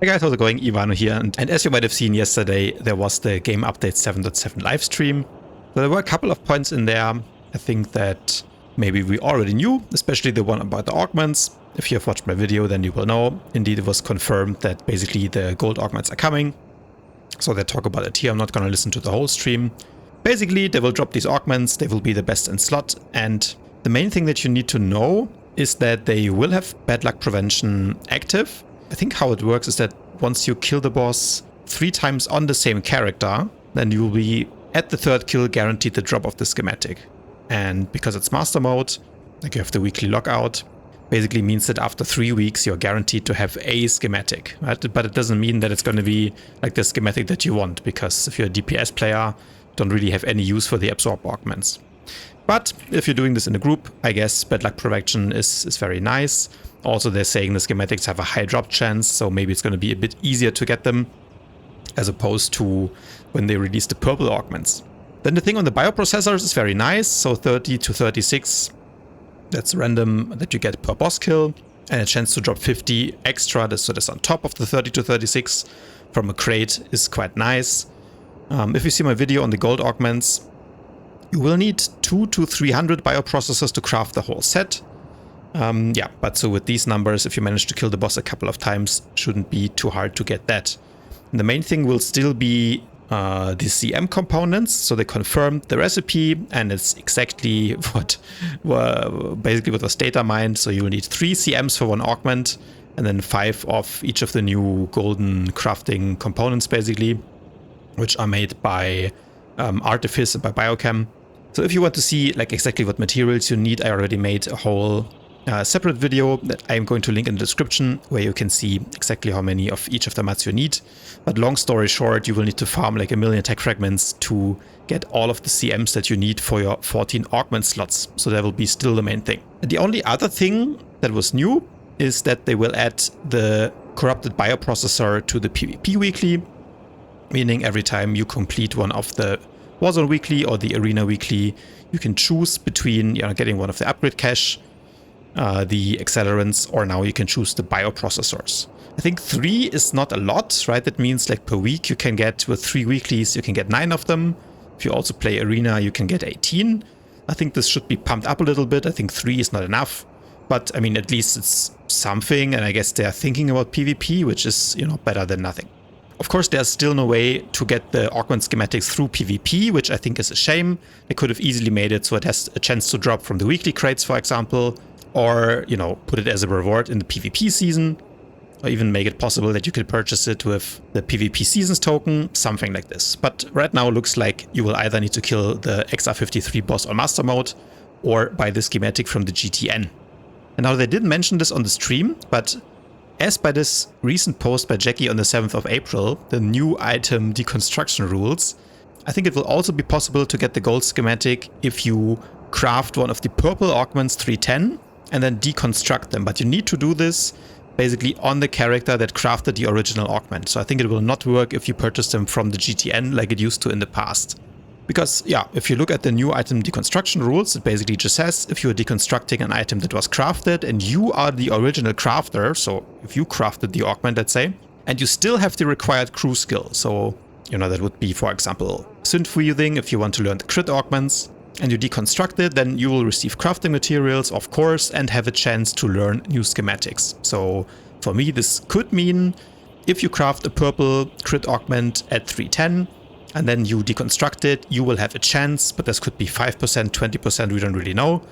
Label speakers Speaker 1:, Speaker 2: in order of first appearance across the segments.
Speaker 1: Hey guys, how's it going? Ivano here, and as you might have seen yesterday, there was the game update 7.7 live stream. So there were a couple of points in there I think that maybe we already knew, especially the one about the augments. If you have watched my video, then you will know. Indeed, it was confirmed that basically the gold augments are coming. So they talk about it here. I'm not going to listen to the whole stream. Basically, they will drop these augments. They will be the best in slot. And the main thing that you need to know is that they will have bad luck prevention active. I think how it works is that once you kill the boss 3 times on the same character, then you will be at the 3rd kill guaranteed the drop of the schematic. And because it's master mode, like you have the weekly lockout, basically means that after 3 weeks you're guaranteed to have a schematic, right? But it doesn't mean that it's going to be like the schematic that you want, because if you're a DPS player, you don't really have any use for the absorb augments. But if you're doing this in a group, I guess bad luck prevention is very nice. Also, they're saying the schematics have a high drop chance, so maybe it's going to be a bit easier to get them as opposed to when they release the purple augments. Then the thing on the bioprocessors is very nice, so 30 to 36, that's random that you get per boss kill, and a chance to drop 50 extra, so that's on top of the 30 to 36 from a crate is quite nice. If you see my video on the gold augments, you will need 200 to 300 bioprocessors to craft the whole set. Yeah, but so with these numbers, if you manage to kill the boss a couple of times, shouldn't be too hard to get that. And the main thing will still be the CM components. So they confirmed the recipe, and it's exactly what was data mined. So you will need 3 CMs for 1 augment, and then 5 of each of the new golden crafting components, basically, which are made by Artifice and by Biochem. So if you want to see like exactly what materials you need, I already made a whole separate video that I'm going to link in the description, where you can see exactly how many of each of the mats you need. But long story short, you will need to farm like 1 million tech fragments to get all of the CMs that you need for your 14 augment slots. So that will be still the main thing. And the only other thing that was new is that they will add the corrupted bioprocessor to the PvP weekly, meaning every time you complete one of the Warzone weekly or the Arena weekly, you can choose between getting one of the upgrade cache, the accelerants, or now you can choose the bioprocessors. I think 3 is not a lot, right? That means like per week you can get, with 3 weeklies, you can get 9 of them. If you also play Arena, you can get 18. I think this should be pumped up a little bit. I think 3 is not enough, but I mean, at least it's something, and I guess they're thinking about PvP, which is, better than nothing. Of course, there's still no way to get the augment schematics through PvP, which I think is a shame. They could have easily made it so it has a chance to drop from the weekly crates, for example, or, put it as a reward in the PvP season, or even make it possible that you could purchase it with the PvP seasons token, something like this. But right now it looks like you will either need to kill the XR-53 boss on master mode or buy the schematic from the GTN. And now they didn't mention this on the stream, but as by this recent post by Jackie on the 7th of April, the new item deconstruction rules, I think it will also be possible to get the gold schematic if you craft one of the purple augments 310 and then deconstruct them. But you need to do this basically on the character that crafted the original augment. So I think it will not work if you purchase them from the GTN like it used to in the past. Because, yeah, if you look at the new item deconstruction rules, it basically just says if you're deconstructing an item that was crafted and you are the original crafter, so if you crafted the augment, let's say, and you still have the required crew skill, so, that would be, for example, synth breathing if you want to learn the crit augments, and you deconstruct it, then you will receive crafting materials, of course, and have a chance to learn new schematics. So for me, this could mean if you craft a purple crit augment at 310, and then you deconstruct it, you will have a chance, but this could be 5%, 20%, we don't really know,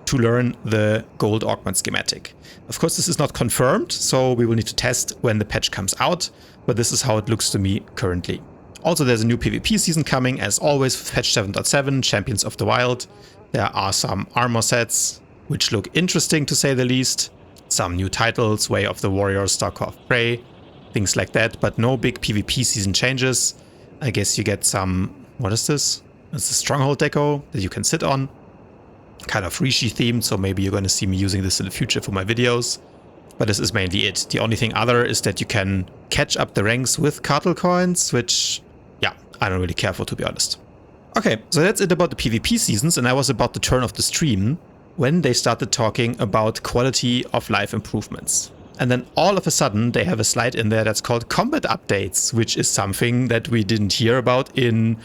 Speaker 1: to learn the gold augment schematic. Of course, this is not confirmed, so we will need to test when the patch comes out, but this is how it looks to me currently. Also, there's a new PvP season coming, as always, with patch 7.7, Champions of the Wild. There are some armor sets, which look interesting to say the least. Some new titles, Way of the Warrior, Stalker of Prey, things like that, but no big PvP season changes. I guess you get some, what is this? It's a stronghold deco that you can sit on. Kind of Rishi themed, so maybe you're going to see me using this in the future for my videos. But this is mainly it. The only thing other is that you can catch up the ranks with cartel coins, which, yeah, I don't really care for, to be honest. Okay, so that's it about the PvP seasons, and I was about to turn off the stream when they started talking about quality of life improvements. And then all of a sudden they have a slide in there that's called combat updates, which is something that we didn't hear about in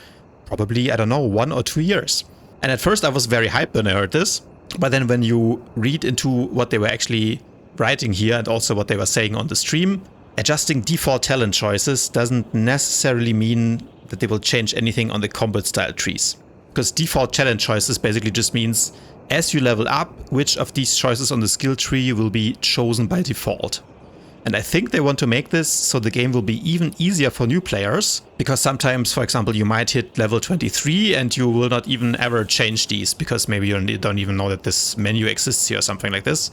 Speaker 1: probably, I don't know, 1 or 2 years. And at first I was very hyped when I heard this. But then when you read into what they were actually writing here and also what they were saying on the stream, adjusting default talent choices doesn't necessarily mean that they will change anything on the combat style trees. Because default talent choices basically just means as you level up, which of these choices on the skill tree will be chosen by default. And I think they want to make this so the game will be even easier for new players, because sometimes, for example, you might hit level 23 and you will not even ever change these because maybe you don't even know that this menu exists here or something like this.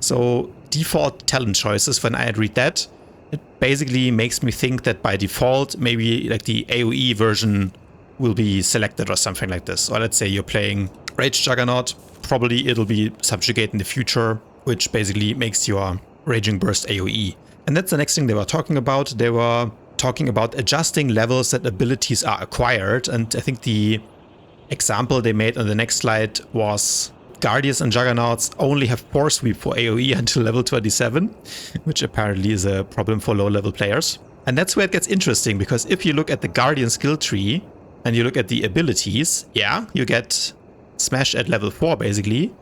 Speaker 1: So default talent choices, when I read that, it basically makes me think that by default, maybe like the AoE version will be selected or something like this. Or let's say you're playing Rage Juggernaut, probably it'll be Subjugate in the future, which basically makes your Raging Burst AoE. And that's the next thing they were talking about. They were talking about adjusting levels that abilities are acquired. And I think the example they made on the next slide was Guardians and Juggernauts only have Force Sweep for AoE until level 27, which apparently is a problem for low-level players. And that's where it gets interesting, because if you look at the Guardian skill tree and you look at the abilities, yeah, you get Smash at level 4 basically,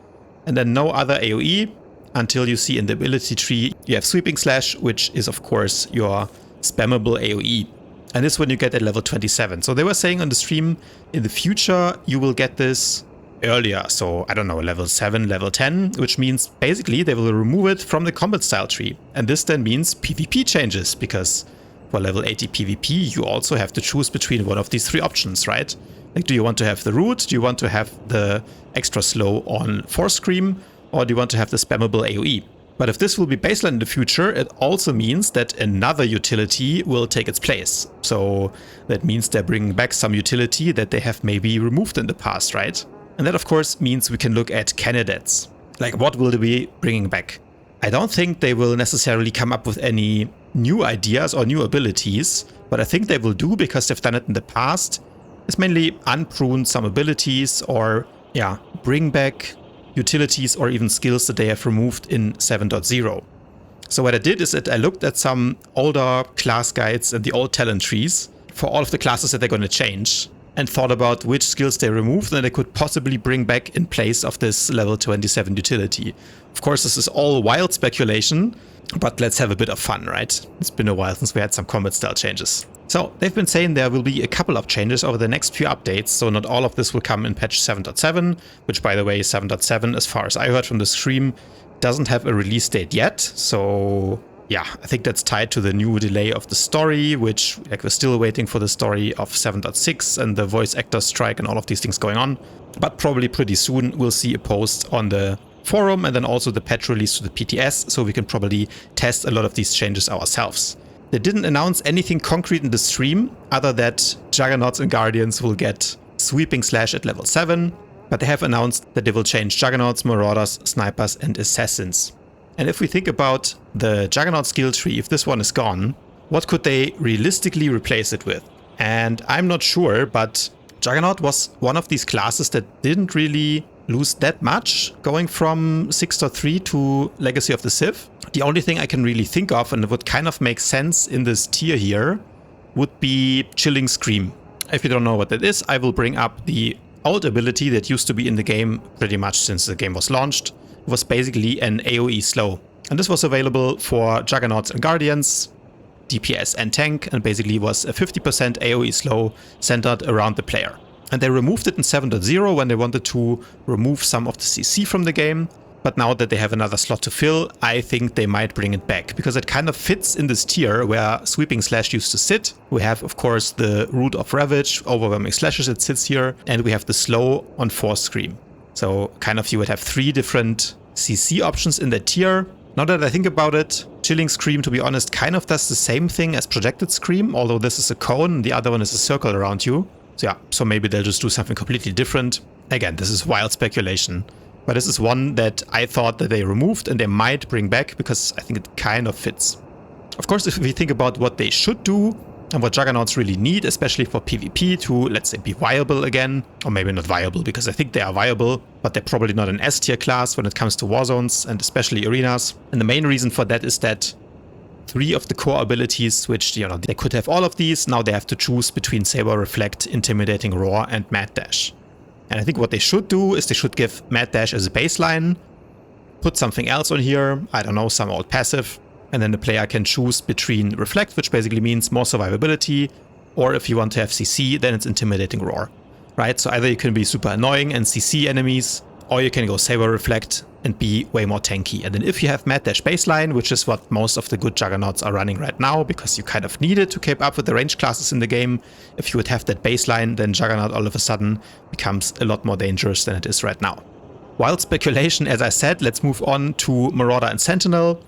Speaker 1: and then no other AoE until you see in the ability tree you have Sweeping Slash, which is of course your spammable AoE. And this one you get at level 27. So they were saying on the stream, in the future you will get this earlier. So I don't know, level 7, level 10, which means basically they will remove it from the combat style tree. And this then means PvP changes, because for level 80 PvP you also have to choose between one of these 3 options, right? Like, do you want to have the root? Do you want to have the extra slow on Force Scream? Or do you want to have the spammable AoE? But if this will be baseline in the future, it also means that another utility will take its place. So that means they're bringing back some utility that they have maybe removed in the past, right? And that of course means we can look at candidates. Like, what will they be bringing back? I don't think they will necessarily come up with any new ideas or new abilities. What I think they will do, because they've done it in the past, is mainly unprune some abilities or, yeah, bring back utilities or even skills that they have removed in 7.0. So what I did is that I looked at some older class guides and the old talent trees for all of the classes that they're going to change, and thought about which skills they removed and they could possibly bring back in place of this level 27 utility. Of course, this is all wild speculation, but let's have a bit of fun, right? It's been a while since we had some combat style changes. So they've been saying there will be a couple of changes over the next few updates, so not all of this will come in patch 7.7, which by the way, 7.7, as far as I heard from the stream, doesn't have a release date yet. So yeah, I think that's tied to the new delay of the story, which, like, we're still waiting for the story of 7.6 and the voice actor strike and all of these things going on. But probably pretty soon we'll see a post on the forum and then also the patch release to the PTS, so we can probably test a lot of these changes ourselves. They didn't announce anything concrete in the stream, other that Juggernauts and Guardians will get Sweeping Slash at level 7, but they have announced that they will change Juggernauts, Marauders, Snipers and Assassins. And if we think about the Juggernaut skill tree, if this one is gone, what could they realistically replace it with? And I'm not sure, but Juggernaut was one of these classes that didn't really lose that much going from 6.3 to Legacy of the Sith. The only thing I can really think of, and it would kind of make sense in this tier here, would be Chilling Scream. If you don't know what that is, I will bring up the old ability that used to be in the game pretty much since the game was launched. It was basically an AoE slow. And this was available for Juggernauts and Guardians, DPS and tank, and basically was a 50% AoE slow centered around the player. And they removed it in 7.0 when they wanted to remove some of the CC from the game. But now that they have another slot to fill, I think they might bring it back, because it kind of fits in this tier where Sweeping Slash used to sit. We have, of course, the Root of Ravage, Overwhelming Slashes, it sits here, and we have the slow on Force Scream. So kind of you would have 3 different CC options in that tier. Now that I think about it, Chilling Scream, to be honest, kind of does the same thing as Projected Scream, although this is a cone, the other one is a circle around you. So yeah, so maybe they'll just do something completely different. Again, this is wild speculation. But this is one that I thought that they removed and they might bring back, because I think it kind of fits. Of course, if we think about what they should do, And what Juggernauts really need, especially for PvP, to, let's say, be viable again, or maybe not viable, because I think they are viable, but they're probably not an S-tier class when it comes to war zones and especially arenas. And the main reason for that is that 3 of the core abilities, which, you know, they could have all of these, now they have to choose between Saber Reflect, Intimidating Roar, and Mad Dash. And I think what they should do is they should give Mad Dash as a baseline, put something else on here, I don't know, some old passive, and then the player can choose between Reflect, which basically means more survivability, or if you want to have CC, then it's Intimidating Roar, right? So either you can be super annoying and CC enemies, or you can go Saber Reflect and be way more tanky. And then if you have Mad Dash baseline, which is what most of the good Juggernauts are running right now, because you kind of need it to keep up with the range classes in the game, if you would have that baseline, then Juggernaut all of a sudden becomes a lot more dangerous than it is right now. Wild speculation, as I said, let's move on to Marauder and Sentinel.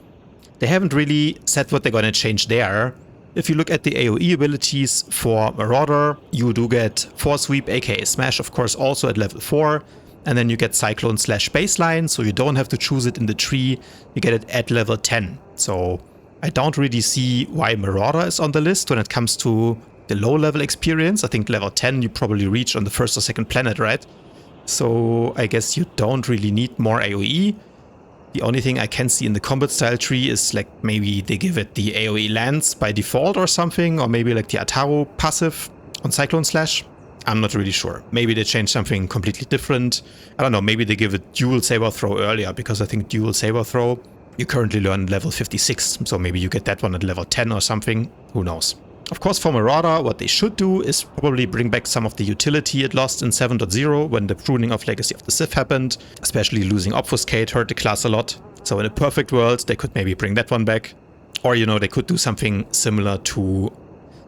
Speaker 1: They haven't really said what they're going to change there. If you look at the AoE abilities for Marauder, you do get Force Sweep, aka Smash, of course, also at level 4. And then you get Cyclone / baseline, so you don't have to choose it in the tree, you get it at level 10. So I don't really see why Marauder is on the list when it comes to the low level experience. I think level 10 you probably reach on the first or second planet, right? So I guess you don't really need more AoE. The only thing I can see in the combat style tree is like maybe they give it the AoE Lance by default or something, or maybe like the Ataru passive on Cyclone / I'm not really sure. Maybe they change something completely different. I don't know, maybe they give it dual saber throw earlier, because I think dual saber throw you currently learn level 56, so maybe you get that one at level 10 or something, who knows. Of course, for Marauder, what they should do is probably bring back some of the utility it lost in 7.0 when the pruning of Legacy of the Sith happened, especially losing Obfuscate hurt the class a lot. So in a perfect world, they could maybe bring that one back. Or, you know, they could do something similar to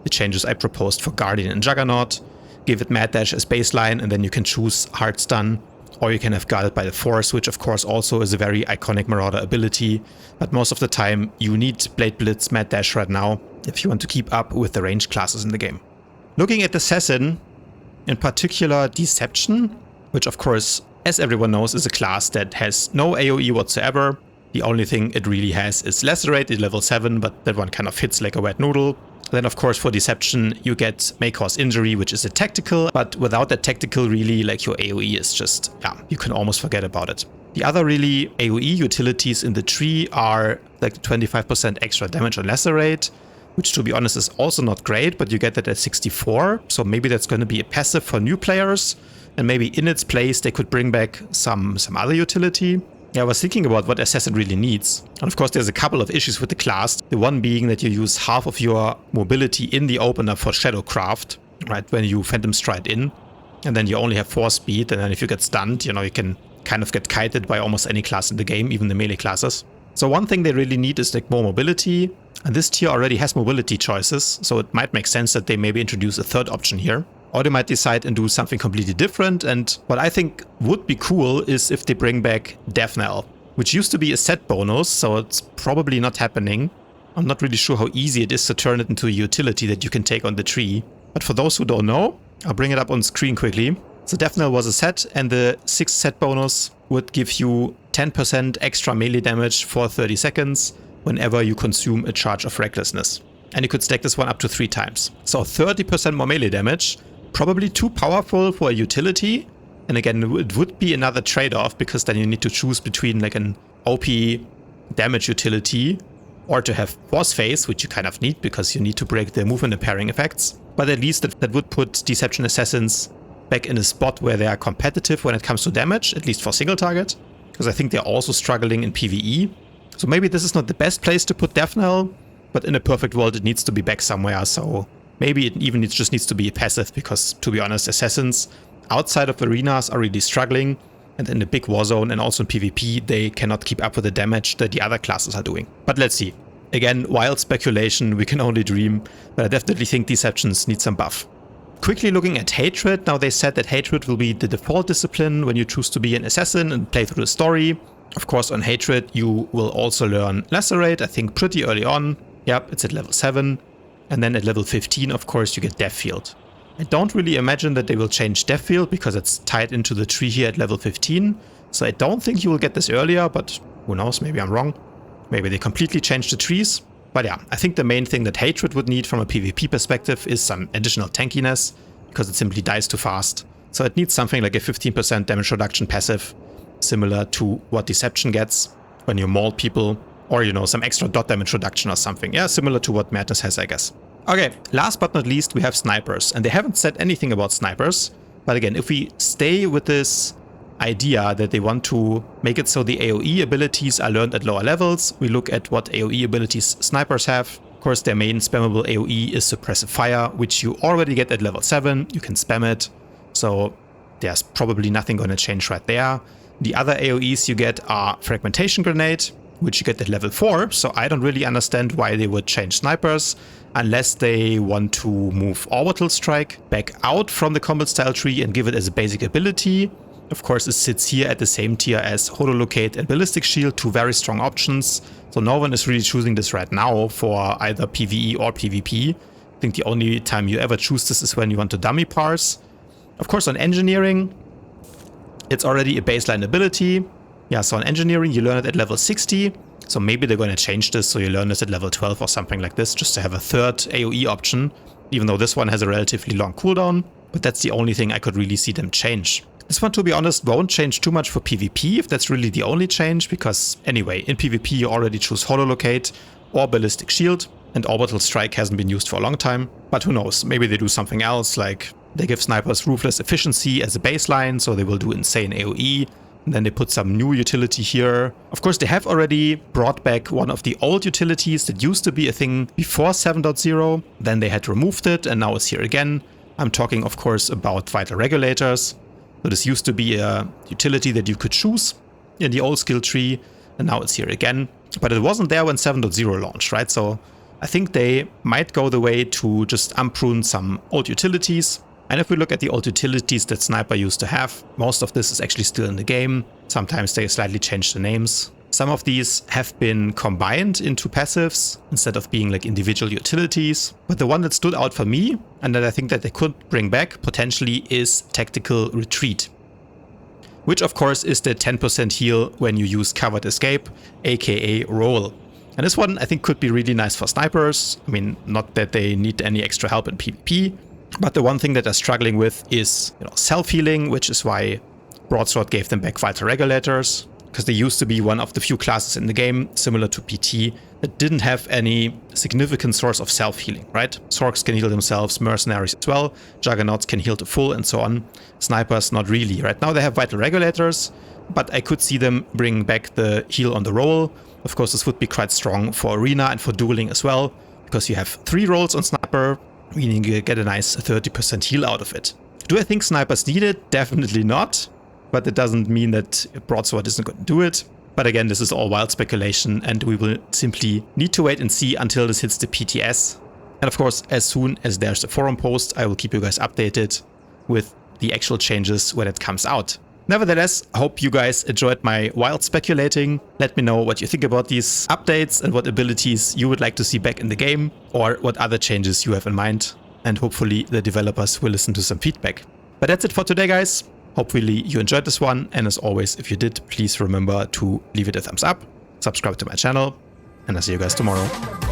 Speaker 1: the changes I proposed for Guardian and Juggernaut. Give it Mad Dash as baseline, and then you can choose Hard Stun, or you can have Guarded by the Force, which of course also is a very iconic Marauder ability, but most of the time you need Blade Blitz, Mad Dash right now if you want to keep up with the range classes in the game. Looking at Assassin, in particular Deception, which of course, as everyone knows, is a class that has no AoE whatsoever. The only thing it really has is Lacerate at level 7, but that one kind of hits like a wet noodle. Then of course for Deception you get May Cause Injury, which is a tactical, but without that tactical really like your AoE is just, yeah, you can almost forget about it. The other really AoE utilities in the tree are like 25% extra damage on Lacerate, which to be honest is also not great, but you get that at 64, so maybe that's going to be a passive for new players, and maybe in its place they could bring back some other utility. Yeah, I was thinking about what Assassin really needs. And of course there's a couple of issues with the class. The one being that you use half of your mobility in the opener for Shadowcraft, right, when you Phantom Stride in. And then you only have 4 speed, and then if you get stunned, you know, you can kind of get kited by almost any class in the game, even the melee classes. So one thing they really need is like more mobility. And this tier already has mobility choices, so it might make sense that they maybe introduce a third option here. Or they might decide and do something completely different, and what I think would be cool is if they bring back Death Knell, which used to be a set bonus, so it's probably not happening. I'm not really sure how easy it is to turn it into a utility that you can take on the tree. But for those who don't know, I'll bring it up on screen quickly. So Death Knell was a set, and the 6th set bonus would give you 10% extra melee damage for 30 seconds whenever you consume a charge of Recklessness. And you could stack this one up to 3 times. So 30% more melee damage. Probably too powerful for a utility, and again it would be another trade-off, because then you need to choose between like an OP damage utility or to have Force Phase, which you kind of need because you need to break the movement and pairing effects. But at least that would put Deception Assassins back in a spot where they are competitive when it comes to damage, at least for single target, because I think they're also struggling in PvE. So maybe this is not the best place to put Death Knell, but in a perfect world it needs to be back somewhere, so maybe it even just needs to be a passive, because to be honest, Assassins outside of arenas are really struggling, and in the big war zone and also in PvP they cannot keep up with the damage that the other classes are doing. But let's see. Again, wild speculation, we can only dream, but I definitely think Deceptions need some buff. Quickly looking at Hatred, now they said that Hatred will be the default discipline when you choose to be an assassin and play through the story. Of course on Hatred you will also learn Lacerate, I think pretty early on. Yep, it's at level 7. And then at level 15, of course, you get Death Field. I don't really imagine that they will change Death Field because it's tied into the tree here at level 15. So I don't think you will get this earlier, but who knows, maybe I'm wrong. Maybe they completely change the trees. But yeah, I think the main thing that Hatred would need from a PvP perspective is some additional tankiness, because it simply dies too fast. So it needs something like a 15% damage reduction passive, similar to what Deception gets when you maul people, or, you know, some extra dot damage reduction or something. Yeah, similar to what Madness has, I guess. Okay, last but not least, we have snipers, and they haven't said anything about snipers. But again, if we stay with this idea that they want to make it so the AoE abilities are learned at lower levels, we look at what AoE abilities snipers have. Of course, their main spammable AoE is Suppressive Fire, which you already get at level 7. You can spam it, so there's probably nothing going to change right there. The other AoEs you get are Fragmentation Grenade, which you get at level 4, so I don't really understand why they would change snipers, unless they want to move Orbital Strike back out from the combat style tree and give it as a basic ability. Of course, it sits here at the same tier as Hololocate and Ballistic Shield, 2 very strong options. So no one is really choosing this right now for either PvE or PvP. I think the only time you ever choose this is when you want to dummy parse. Of course, on Engineering, it's already a baseline ability. Yeah, so on Engineering, you learn it at level 60. So maybe they're going to change this so you learn this at level 12 or something like this, just to have a third AoE option, even though this one has a relatively long cooldown. But that's the only thing I could really see them change. This one, to be honest, won't change too much for PvP, if that's really the only change, because anyway, in PvP you already choose Hololocate or Ballistic Shield, and Orbital Strike hasn't been used for a long time. But who knows, maybe they do something else, like they give snipers Ruthless Efficiency as a baseline, so they will do insane AoE, and then they put some new utility here. Of course, they have already brought back one of the old utilities that used to be a thing before 7.0, then they had removed it, and now it's here again. I'm talking, of course, about Vital Regulators. So this used to be a utility that you could choose in the old skill tree, and now it's here again. But it wasn't there when 7.0 launched, right? So I think they might go the way to just unprune some old utilities. And if we look at the old utilities that Sniper used to have, most of this is actually still in the game. Sometimes they slightly change the names. Some of these have been combined into passives instead of being like individual utilities. But the one that stood out for me, and that I think that they could bring back potentially, is Tactical Retreat. Which of course is the 10% heal when you use Covered Escape, aka Roll. And this one I think could be really nice for snipers. I mean, not that they need any extra help in PvP, but the one thing that they're struggling with is, you know, self-healing, which is why Broadsword gave them back Vital Regulators. Because they used to be one of the few classes in the game, similar to PT, that didn't have any significant source of self-healing, right? Sorks can heal themselves, mercenaries as well, Juggernauts can heal to full, and so on. Snipers, not really. Right now they have Vital Regulators, but I could see them bring back the heal on the roll. Of course, this would be quite strong for Arena and for dueling as well, because you have 3 rolls on Sniper, meaning you get a nice 30% heal out of it. Do I think snipers need it? Definitely not. But it doesn't mean that Broadsword isn't going to do it. But again, this is all wild speculation, and we will simply need to wait and see until this hits the PTS. And of course, as soon as there's a forum post, I will keep you guys updated with the actual changes when it comes out. Nevertheless, I hope you guys enjoyed my wild speculating. Let me know what you think about these updates and what abilities you would like to see back in the game, or what other changes you have in mind. And hopefully the developers will listen to some feedback. But that's it for today, guys. Hopefully you enjoyed this one, and as always, if you did, please remember to leave it a thumbs up, subscribe to my channel, and I'll see you guys tomorrow.